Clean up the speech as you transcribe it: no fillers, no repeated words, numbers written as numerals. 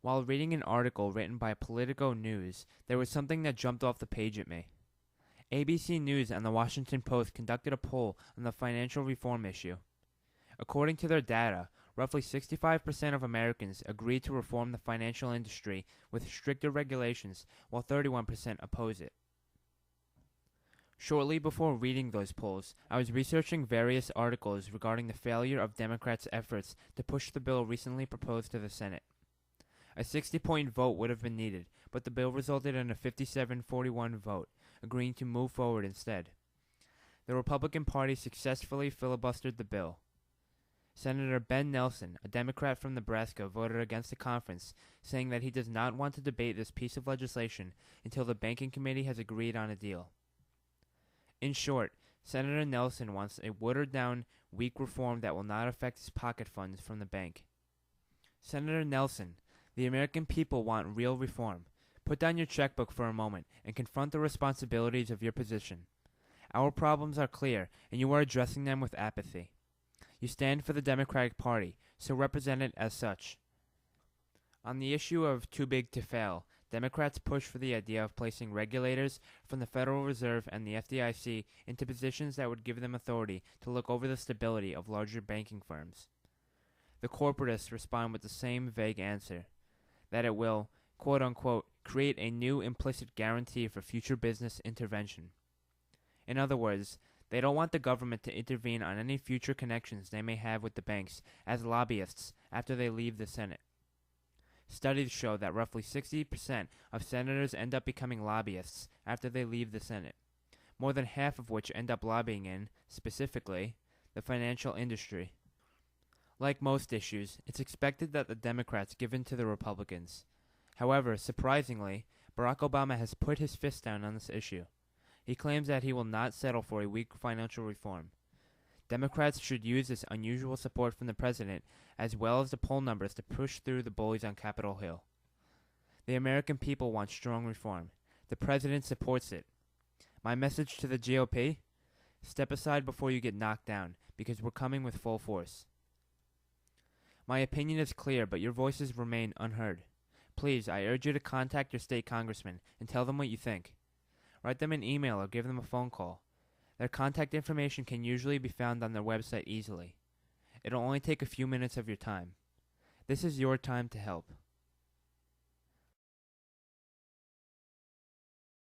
While reading an article written by Politico News, there was something that jumped off the page at me. ABC News and the Washington Post conducted a poll on the financial reform issue. According to their data, roughly 65% of Americans agreed to reform the financial industry with stricter regulations, while 31% oppose it. Shortly before reading those polls, I was researching various articles regarding the failure of Democrats' efforts to push the bill recently proposed to the Senate. A 60-point vote would have been needed, but the bill resulted in a 57-41 vote, agreeing to move forward instead. The Republican Party successfully filibustered the bill. Senator Ben Nelson, a Democrat from Nebraska, voted against the conference, saying that he does not want to debate this piece of legislation until the Banking Committee has agreed on a deal. In short, Senator Nelson wants a watered-down, weak reform that will not affect his pocket funds from the bank. Senator Nelson, the American people want real reform. Put down your checkbook for a moment and confront the responsibilities of your position. Our problems are clear, and you are addressing them with apathy. You stand for the Democratic Party, so represent it as such. On the issue of too big to fail, Democrats push for the idea of placing regulators from the Federal Reserve and the FDIC into positions that would give them authority to look over the stability of larger banking firms. The corporatists respond with the same vague answer, that it will, quote-unquote, create a new implicit guarantee for future business intervention. In other words, they don't want the government to intervene on any future connections they may have with the banks as lobbyists after they leave the Senate. Studies show that roughly 60% of senators end up becoming lobbyists after they leave the Senate, more than half of which end up lobbying in, specifically, the financial industry. Like most issues, it's expected that the Democrats give in to the Republicans. However, surprisingly, Barack Obama has put his fist down on this issue. He claims that he will not settle for a weak financial reform. Democrats should use this unusual support from the president as well as the poll numbers to push through the bullies on Capitol Hill. The American people want strong reform. The president supports it. My message to the GOP? Step aside before you get knocked down, because we're coming with full force. My opinion is clear, but your voices remain unheard. Please, I urge you to contact your state congressman and tell them what you think. Write them an email or give them a phone call. Their contact information can usually be found on their website easily. It'll only take a few minutes of your time. This is your time to help.